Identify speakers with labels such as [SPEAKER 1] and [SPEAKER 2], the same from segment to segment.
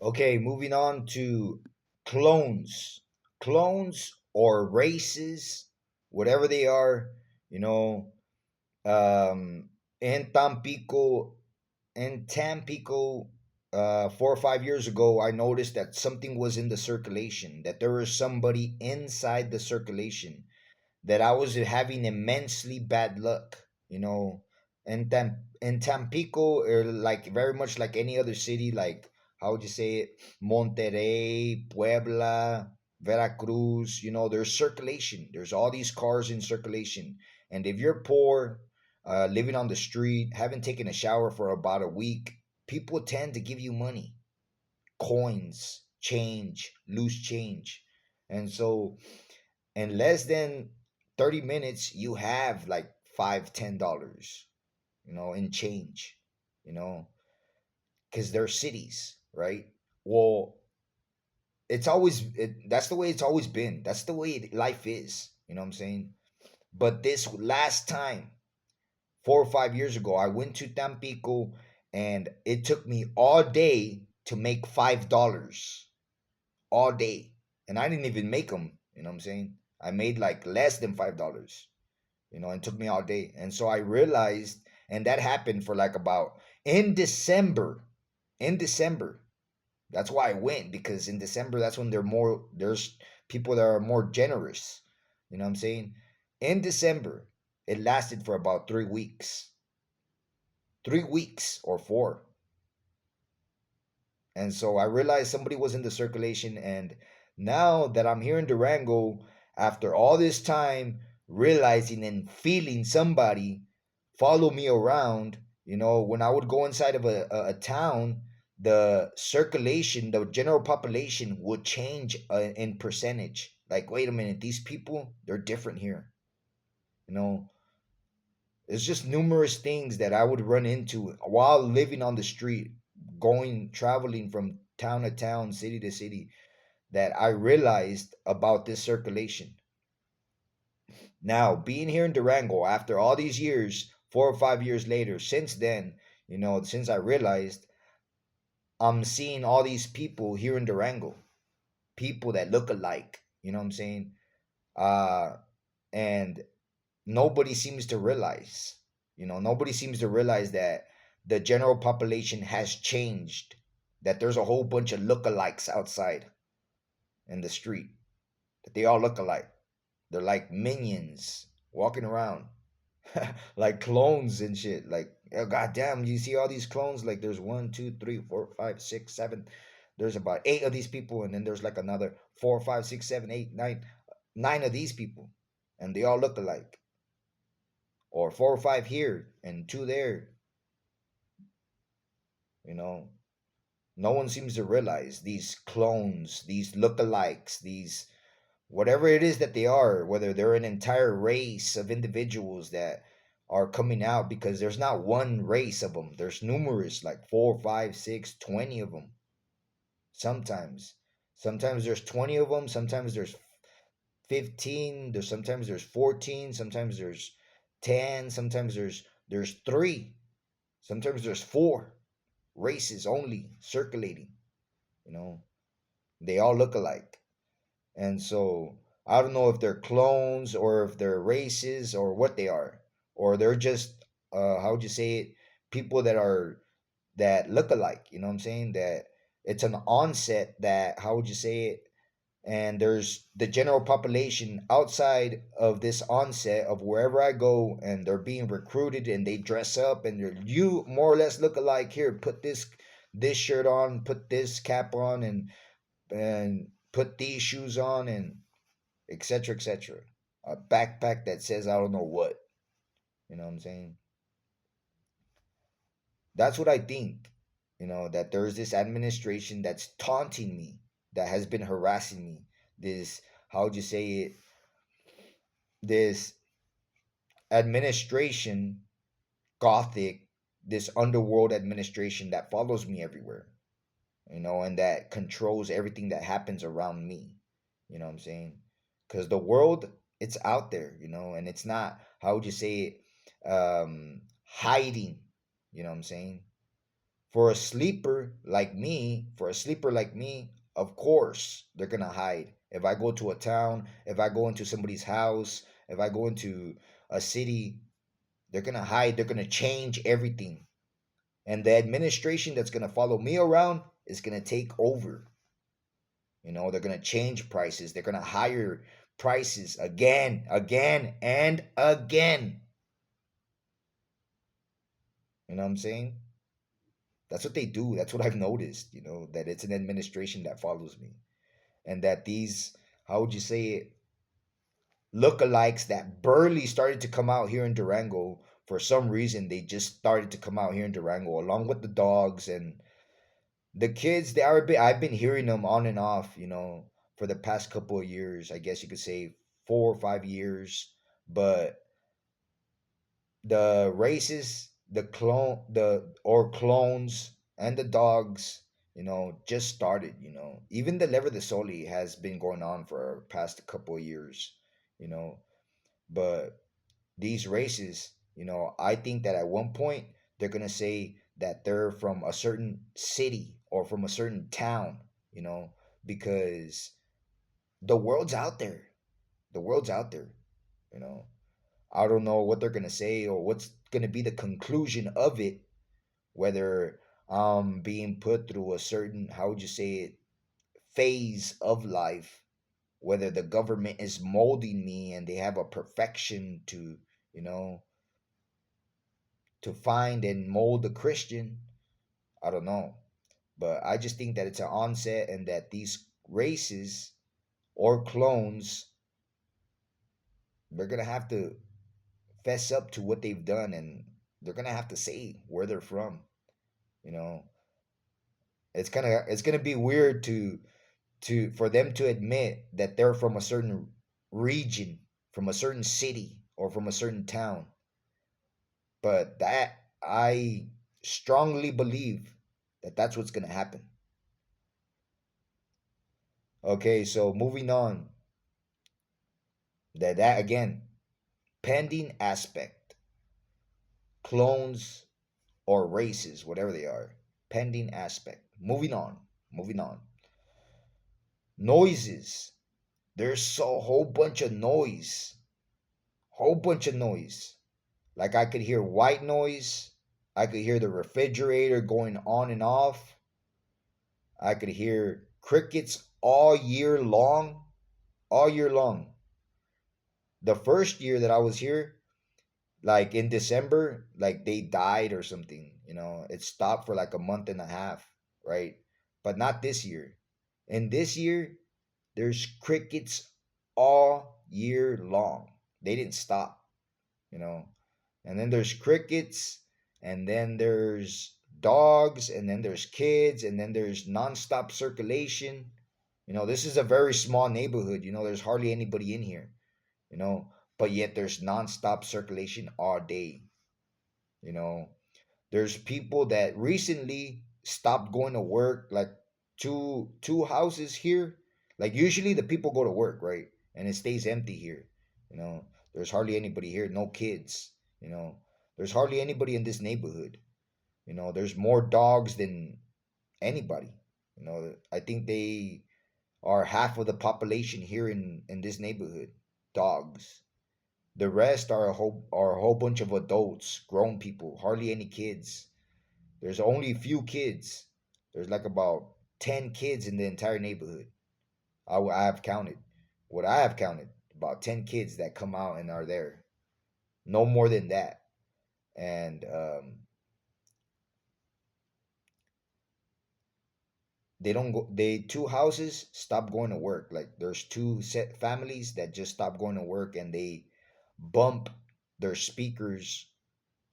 [SPEAKER 1] Okay, moving on to clones. Clones or races, whatever they are, you know, um, in Tampico, in Tampico, 4 or 5 years ago, I noticed that something was in the circulation, that there was somebody inside the circulation, that I was having immensely bad luck, and in Tampico, or like very much like any other city, like how would you say it, Monterrey, Puebla, Veracruz, there's circulation. There's all these cars in circulation, and if you're poor, living on the street, haven't taken a shower for about a week, people tend to give you money, coins, change, loose change, and so in less than 30 minutes you have like $5-10, in change, you know because they're cities, right? Well, that's the way it's always been. That's the way life is, you know what I'm saying? But this last time, 4 or 5 years ago, I went to Tampico, and it took me all day to make $5, all day. And I didn't even make them, you know what I'm saying? I made like less than $5, and it took me all day. And so I realized, and that happened for like about in December. In December, that's why I went, because in December, that's when there's people that are more generous. You know what I'm saying? In December, it lasted for about 3 weeks, 3 weeks or four. And so I realized somebody was in the circulation. And now that I'm here in Durango, after all this time, realizing and feeling somebody follow me around, when I would go inside of a town, the circulation, the general population would change in percentage. Like, wait a minute, these people, they're different here. You know, it's just numerous things that I would run into while living on the street, traveling from town to town, city to city, that I realized about this circulation. Now, being here in Durango after all these years, 4 or 5 years later, since then, since I realized, I'm seeing all these people here in Durango, people that look alike, you know what I'm saying? Uh, and nobody seems to realize, nobody seems to realize that the general population has changed, that there's a whole bunch of lookalikes outside in the street, that they all look alike. They're like minions walking around, like clones and shit. Like, oh, goddamn, you see all these clones? Like, there's one, two, three, four, five, six, seven. There's about eight of these people, and then there's like another four, five, six, seven, eight, nine of these people, and they all look alike. Or four or five here and two there. You know, no one seems to realize these clones, these lookalikes, these whatever it is that they are, whether they're an entire race of individuals that are coming out, because there's not one race of them. There's numerous, like four, five, six, 20 of them. Sometimes, sometimes there's 20 of them. Sometimes there's 15. Sometimes there's 14. Sometimes there's 10. Sometimes there's three. Sometimes there's four races only circulating. You know, they all look alike. And so I don't know if they're clones or if they're races or what they are, or they're just how would you say it? People that look alike. You know what I'm saying? That it's an onset, that how would you say it? And there's the general population outside of this onset of wherever I go, and they're being recruited, and they dress up, and you more or less look alike. Here, put this shirt on, put this cap on, and put these shoes on, and etc., etc. A backpack that says I don't know what. You know what I'm saying? That's what I think. That there's this administration that's taunting me, that has been harassing me. This, how would you say it? This administration, gothic, this underworld administration that follows me everywhere, and that controls everything that happens around me. You know what I'm saying? Because the world, it's out there, and it's not, how would you say it, hiding. You know what I'm saying? For a sleeper like me, of course they're gonna hide. If I go to a town, if I go into somebody's house, if I go into a city, they're gonna hide. They're gonna change everything, and the administration that's gonna follow me around is gonna take over. They're gonna change prices. They're gonna higher prices again, again, and again. You know what I'm saying? That's what they do. That's what I've noticed, that it's an administration that follows me. And that these, how would you say it, lookalikes that barely started to come out here in Durango, for some reason, they just started to come out here in Durango, along with the dogs and the kids. I've been hearing them on and off, for the past couple of years. I guess you could say 4 or 5 years. But the races, clones, and the dogs, just started. Even the Lever de Soli has been going on for past couple of years, you know. But these races, I think that at one point they're gonna say that they're from a certain city or from a certain town, you know, because the world's out there. The world's out there, you know. I don't know what they're gonna say or what's gonna be the conclusion of it, whether I'm being put through a certain, how would you say it, phase of life, whether the government is molding me and they have a perfection you know, to find and mold a Christian. I don't know. But I just think that it's an onset and that these races or clones, they're going to have to fess up to what they've done, and they're going to have to say where they're from. You know, it's going to be weird for them to admit that they're from a certain region, from a certain city, or from a certain town. But that, I strongly believe that that's what's going to happen. Okay, so moving on. That again, pending aspect, clones or races, whatever they are, pending aspect. Moving on, moving on. Noises. There's a whole bunch of noise, whole bunch of noise. Like I could hear white noise. I could hear the refrigerator going on and off. I could hear crickets all year long, all year long. The first year that I was here, like in December, like they died or something, it stopped for like a month and a half, right? But not this year. And this year, there's crickets all year long. They didn't stop, you know. And then there's crickets, and then there's dogs, and then there's kids, and then there's nonstop circulation. This is a very small neighborhood, there's hardly anybody in here, you know, but yet there's nonstop circulation all day. You know, there's people that recently stopped going to work, like two houses here. Like usually the people go to work, right? And it stays empty here. There's hardly anybody here, no kids, you know. There's hardly anybody in this neighborhood. There's more dogs than anybody. I think they are half of the population here in this neighborhood. Dogs. The rest are a whole bunch of adults, grown people, hardly any kids. There's only a few kids. There's like about 10 kids in the entire neighborhood. I have counted. What I have counted, about 10 kids that come out and are there. No more than that. And they don't go, they two houses stop going to work. Like there's two set families that just stop going to work, and they bump their speakers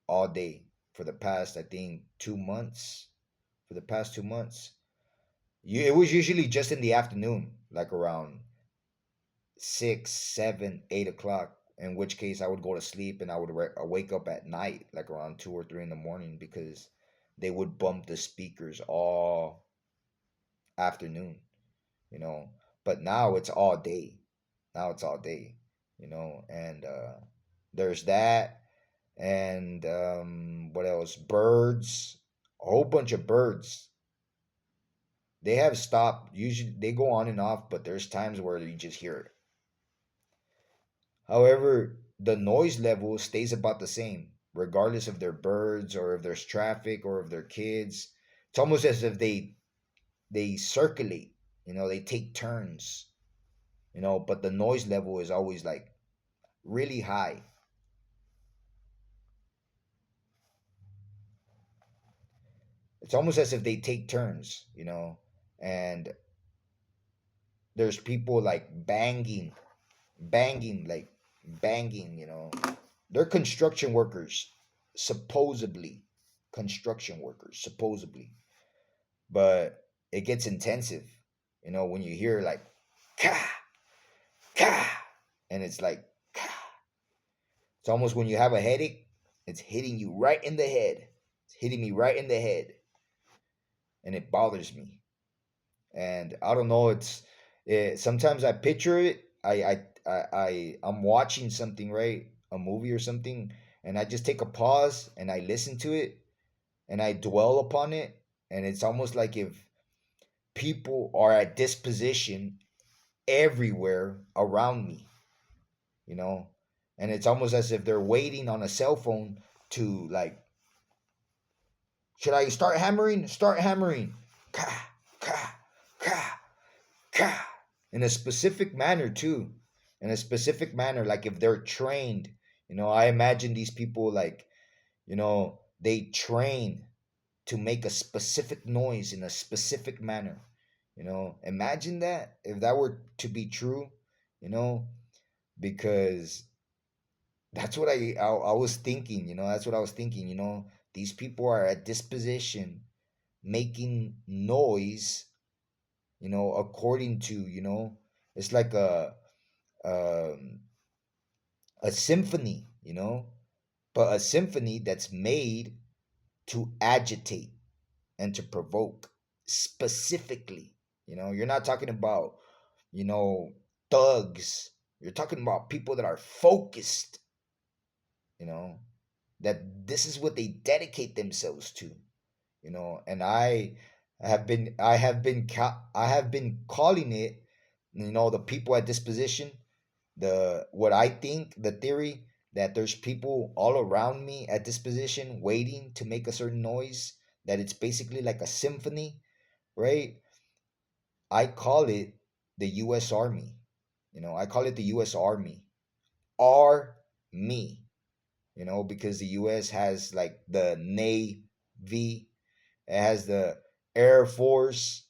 [SPEAKER 1] all day for the past, I think, 2 months. For the past 2 months, it was usually just in the afternoon, like around 6, 7, 8 o'clock. In which case, I would go to sleep and I would wake up at night, like around 2 or 3 in the morning, because they would bump the speakers all afternoon. You know. But now it's all day. Now it's all day. And there's that. And what else? Birds. a whole bunch of birds. They have stopped. Usually they go on and off, but there's times where you just hear it. However, the noise level stays about the same, regardless if they're birds or if there's traffic or if they're kids. It's almost as if they circulate, they take turns, but the noise level is always like really high. It's almost as if they take turns, and there's people like banging, like banging. They're construction workers, supposedly. Construction workers, supposedly. But it gets intensive, when you hear like, ka, ka, and it's like, ka. It's almost when you have a headache, it's hitting you right in the head. It's hitting me right in the head, and it bothers me. And I don't know. Sometimes I picture it. I'm watching something, right, a movie or something, and I just take a pause and I listen to it and I dwell upon it, and it's almost like if people are at disposition everywhere around me, you know, and it's almost as if they're waiting on a cell phone to like, should I start hammering? Start hammering, ka ka ka ka, in a specific manner too, in a specific manner. Like if they're trained, I imagine these people like, they train to make a specific noise in a specific manner. Imagine that if that were to be true, you know, because that's what I was thinking. That's what I was thinking. These people are at disposition making noise. According to, it's like um, a symphony. But a symphony that's made to agitate and to provoke specifically. You're not talking about, you know, thugs. You're talking about people that are focused, you know, that this is what they dedicate themselves to, and I have been calling it, the people at disposition, the what I think, the theory that there's people all around me at disposition waiting to make a certain noise, that it's basically like a symphony, right? I call it the US Army. I call it the US Army. Me, because the US has like the Navy, it has the Air Force,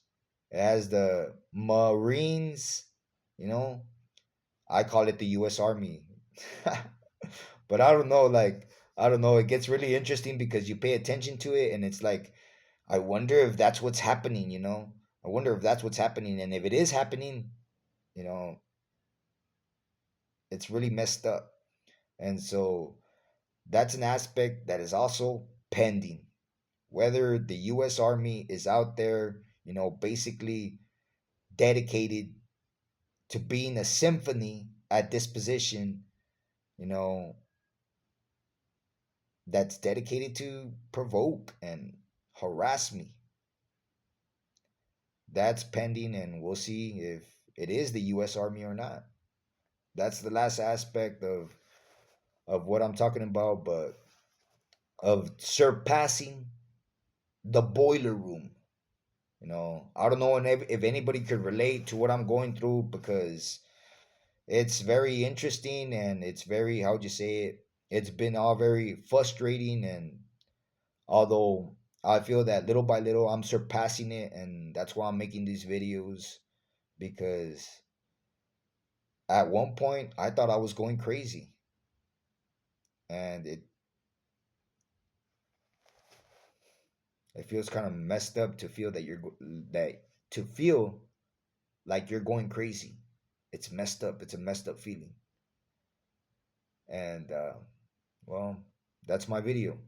[SPEAKER 1] it has the Marines, you know. I call it the US Army. But I don't know, like, I don't know, it gets really interesting because you pay attention to it and it's like, I wonder if that's what's happening, I wonder if that's what's happening. And if it is happening, you know, it's really messed up. And so that's an aspect that is also pending. Whether the US Army is out there, basically dedicated to being a symphony at disposition, you know, that's dedicated to provoke and harass me. That's pending, and we'll see if it is the US Army or not. That's the last aspect of what I'm talking about, but of surpassing the boiler room. I don't know if anybody could relate to what I'm going through, because it's very interesting and it's very, how'd you say it? It's been all very frustrating. And although I feel that little by little I'm surpassing it, and that's why I'm making these videos, because at one point I thought I was going crazy. And it feels kind of messed up to feel that that to feel like you're going crazy. It's messed up. It's a messed up feeling. And well, that's my video.